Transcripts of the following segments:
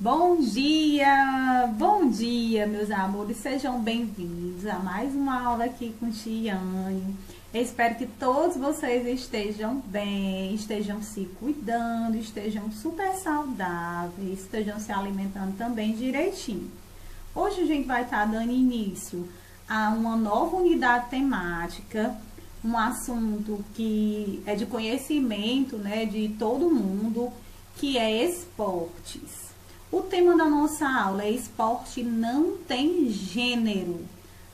Bom dia, meus amores, sejam bem-vindos a mais uma aula aqui com Tiane. Eu espero que todos vocês estejam bem, estejam se cuidando, estejam super saudáveis, estejam se alimentando também direitinho. Hoje a gente vai estar dando início a uma nova unidade temática, um assunto que é de conhecimento, né, de todo mundo, que é esportes. O tema da nossa aula é esporte não tem gênero.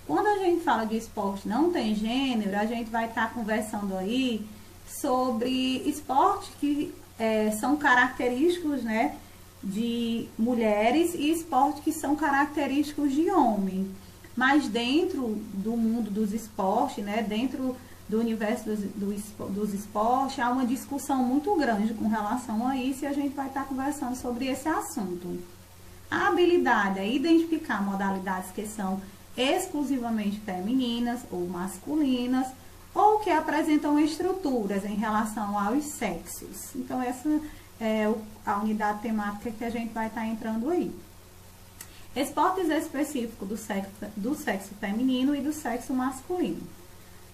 Quando a gente fala de esporte não tem gênero, a gente vai estar conversando aí sobre esportes que são característicos, né, de mulheres e esportes que são característicos de homem. Mas dentro do mundo dos esportes, né, dentro do universo dos esportes, há uma discussão muito grande com relação a isso e a gente vai estar conversando sobre esse assunto. A habilidade é identificar modalidades que são exclusivamente femininas ou masculinas ou que apresentam estruturas em relação aos sexos. Então, essa é a unidade temática que a gente vai estar entrando aí. Esportes específicos do sexo feminino e do sexo masculino.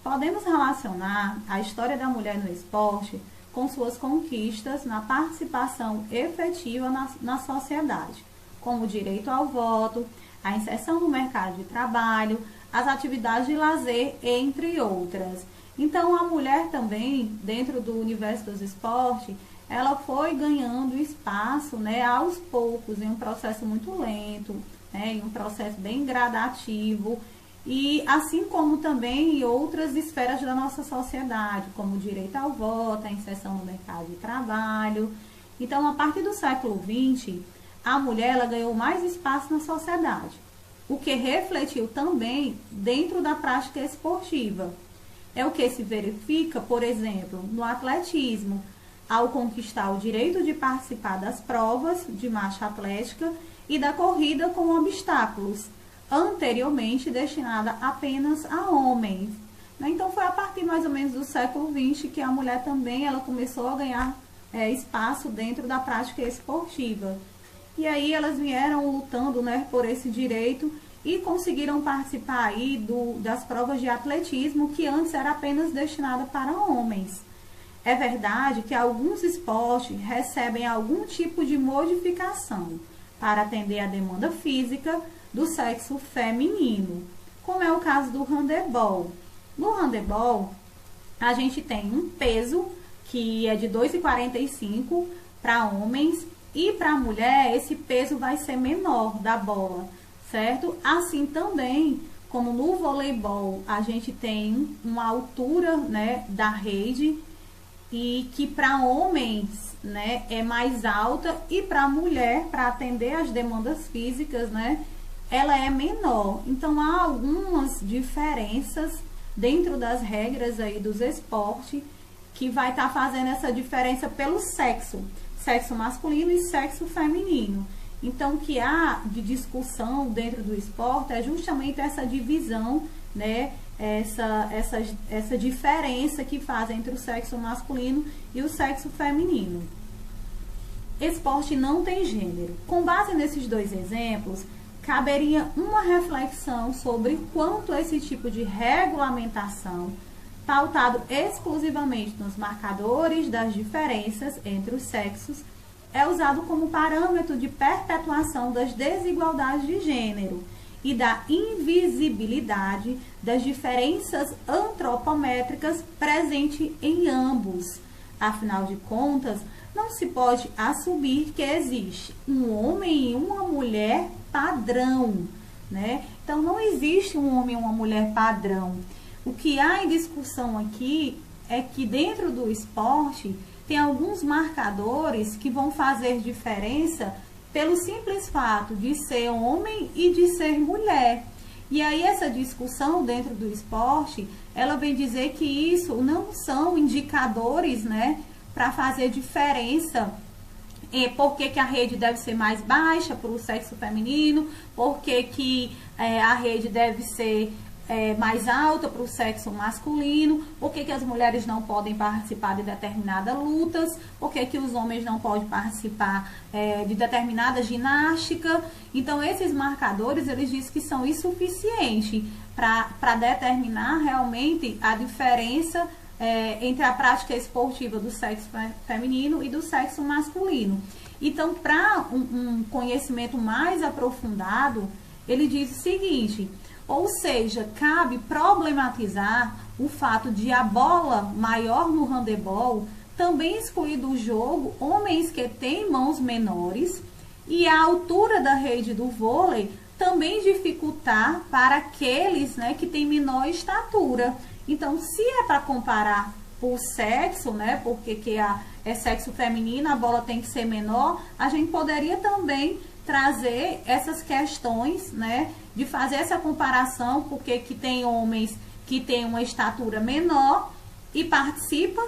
Podemos relacionar a história da mulher no esporte com suas conquistas na participação efetiva na sociedade, como o direito ao voto, a inserção no mercado de trabalho, as atividades de lazer, entre outras. Então, a mulher também, dentro do universo dos esportes, ela foi ganhando espaço, né, aos poucos, em um processo muito lento, né, em um processo bem gradativo, e assim como também em outras esferas da nossa sociedade, como o direito ao voto, a inserção no mercado de trabalho. Então, a partir do século XX, a mulher ela ganhou mais espaço na sociedade, o que refletiu também dentro da prática esportiva. É o que se verifica, por exemplo, no atletismo, ao conquistar o direito de participar das provas de marcha atlética e da corrida com obstáculos, anteriormente destinada apenas a homens. Então foi a partir mais ou menos do século XX que a mulher também ela começou a ganhar espaço dentro da prática esportiva. E aí elas vieram lutando, né, por esse direito e conseguiram participar aí das provas de atletismo que antes era apenas destinada para homens. É verdade que alguns esportes recebem algum tipo de modificação para atender a demanda física do sexo feminino, como é o caso do handebol. No handebol, a gente tem um peso que é de 2,45 para homens e para a mulher esse peso vai ser menor da bola, certo? Assim também, como no voleibol, a gente tem uma altura, né, da rede e que para homens, né, é mais alta e para a mulher, para atender as demandas físicas, né, ela é menor. Então, há algumas diferenças dentro das regras aí dos esportes que vai estar fazendo essa diferença pelo sexo masculino e sexo feminino. Então, o que há de discussão dentro do esporte é justamente essa divisão, né, essa diferença que faz entre o sexo masculino e o sexo feminino. Esporte não tem gênero. Com base nesses dois exemplos, caberia uma reflexão sobre quanto esse tipo de regulamentação, pautado exclusivamente nos marcadores das diferenças entre os sexos, é usado como parâmetro de perpetuação das desigualdades de gênero e da invisibilidade das diferenças antropométricas presentes em ambos. Afinal de contas, não se pode assumir que existe um homem e uma mulher padrão, né? Então, não existe um homem e uma mulher padrão. O que há em discussão aqui é que dentro do esporte tem alguns marcadores que vão fazer diferença pelo simples fato de ser homem e de ser mulher. E aí essa discussão dentro do esporte, ela vem dizer que isso não são indicadores, né, para fazer diferença. Por que a rede deve ser mais baixa para o sexo feminino, por que a rede deve ser mais alta para o sexo masculino, por que as mulheres não podem participar de determinadas lutas, por que os homens não podem participar de determinada ginástica. Então, esses marcadores, eles dizem que são insuficientes para determinar realmente a diferença entre a prática esportiva do sexo feminino e do sexo masculino. Então, para um conhecimento mais aprofundado, ele diz o seguinte: ou seja, cabe problematizar o fato de a bola maior no handebol também excluir do jogo homens que têm mãos menores e a altura da rede do vôlei também dificultar para aqueles, né, que têm menor estatura. Então, se é para comparar por sexo, né, porque é sexo feminino, a bola tem que ser menor, a gente poderia também trazer essas questões, né, de fazer essa comparação, porque que tem homens que têm uma estatura menor e participam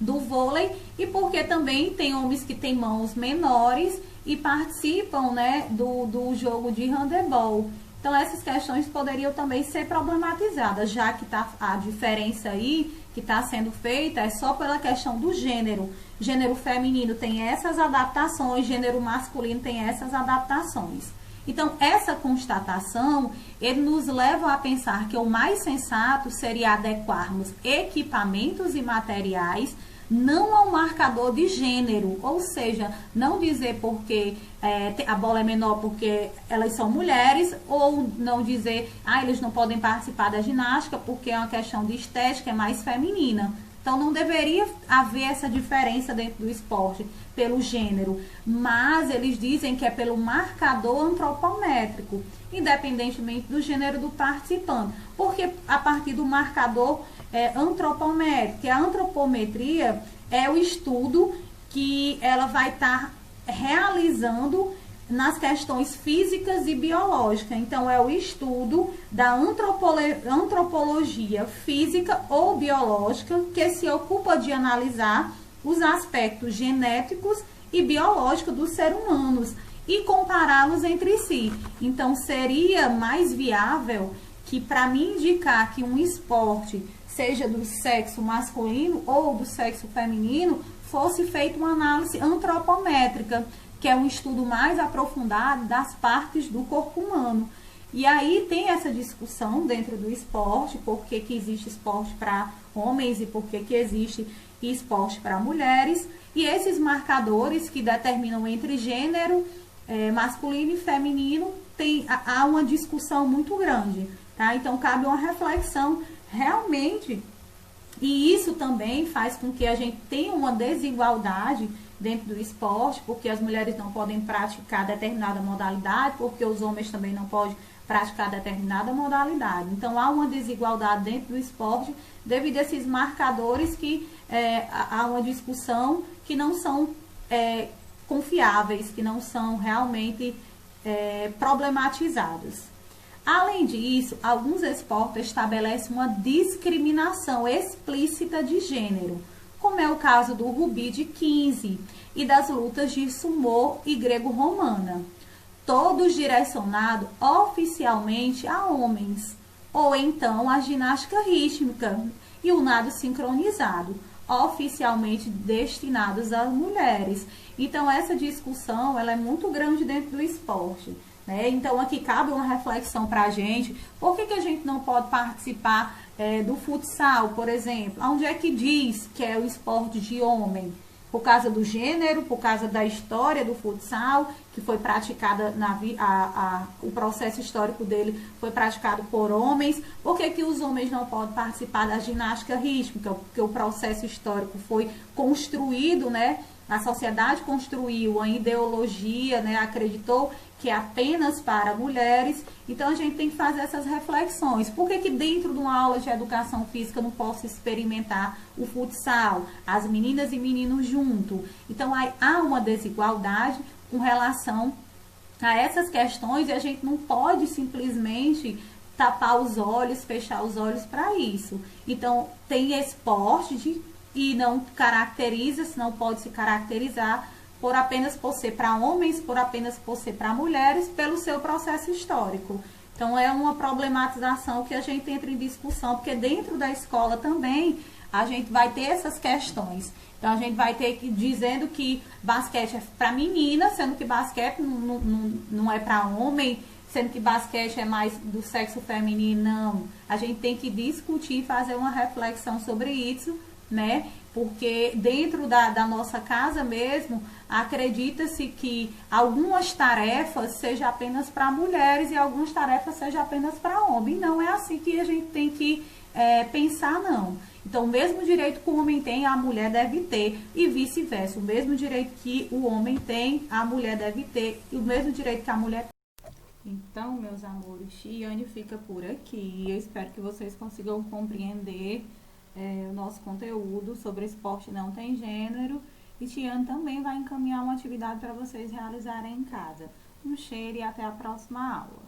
do vôlei, e porque também tem homens que têm mãos menores e participam, né, do jogo de handebol. Então, essas questões poderiam também ser problematizadas, já que a diferença aí que está sendo feita é só pela questão do gênero. Gênero feminino tem essas adaptações, gênero masculino tem essas adaptações. Então, essa constatação, ele nos leva a pensar que o mais sensato seria adequarmos equipamentos e materiais não ao marcador de gênero, ou seja, não dizer porque a bola é menor porque elas são mulheres, ou não dizer, eles não podem participar da ginástica porque é uma questão de estética, é mais feminina. Então, não deveria haver essa diferença dentro do esporte pelo gênero, mas eles dizem que é pelo marcador antropométrico, independentemente do gênero do participante, porque a partir do marcador antropométrico, que a antropometria é o estudo que ela vai estar realizando nas questões físicas e biológicas. Então, é o estudo da antropologia física ou biológica que se ocupa de analisar os aspectos genéticos e biológicos dos seres humanos e compará-los entre si. Então, seria mais viável que, para mim indicar que um esporte seja do sexo masculino ou do sexo feminino, fosse feita uma análise antropométrica, que é um estudo mais aprofundado das partes do corpo humano. E aí tem essa discussão dentro do esporte, por que existe esporte para homens e por que existe esporte para mulheres, e esses marcadores que determinam entre gênero masculino e feminino, há uma discussão muito grande, tá? Então, cabe uma reflexão realmente, e isso também faz com que a gente tenha uma desigualdade dentro do esporte, porque as mulheres não podem praticar determinada modalidade, porque os homens também não podem praticar determinada modalidade. Então, há uma desigualdade dentro do esporte devido a esses marcadores que há uma discussão que não são confiáveis, que não são realmente problematizados. Além disso, alguns esportes estabelecem uma discriminação explícita de gênero, como é o caso do rugby de 15 e das lutas de sumô e grego-romana, todos direcionados oficialmente a homens, ou então a ginástica rítmica e o nado sincronizado, oficialmente destinados às mulheres. Então, essa discussão ela é muito grande dentro do esporte, né? Então, aqui cabe uma reflexão para a gente. Por que a gente não pode participar do futsal, por exemplo? Onde é que diz que é o esporte de homem? Por causa do gênero, por causa da história do futsal, que foi praticada, o processo histórico dele foi praticado por homens. Por que os homens não podem participar da ginástica rítmica? Porque o processo histórico foi construído, né? A sociedade construiu a ideologia, né? Acreditou que é apenas para mulheres. Então, a gente tem que fazer essas reflexões. Por que dentro de uma aula de educação física não posso experimentar o futsal, as meninas e meninos junto? Então, há uma desigualdade com relação a essas questões e a gente não pode simplesmente tapar os olhos, fechar os olhos para isso. Então, tem esporte e não caracteriza, não pode se caracterizar por ser para homens, por ser para mulheres, pelo seu processo histórico. Então, é uma problematização que a gente entra em discussão, porque dentro da escola também a gente vai ter essas questões. Então, a gente vai ter que dizendo que basquete é para menina, sendo que basquete não é para homem, sendo que basquete é mais do sexo feminino, não. A gente tem que discutir, fazer uma reflexão sobre isso, né? Porque dentro da nossa casa mesmo, acredita-se que algumas tarefas sejam apenas para mulheres e algumas tarefas sejam apenas para homens. Não é assim que a gente tem que pensar, não. Então, o mesmo direito que o homem tem, a mulher deve ter, e vice-versa. O mesmo direito que o homem tem, a mulher deve ter, e o mesmo direito que a mulher tem. Então, meus amores, Chiane fica por aqui. Eu espero que vocês consigam compreender o nosso conteúdo sobre esporte não tem gênero. E Chiane também vai encaminhar uma atividade para vocês realizarem em casa. Um cheiro e até a próxima aula.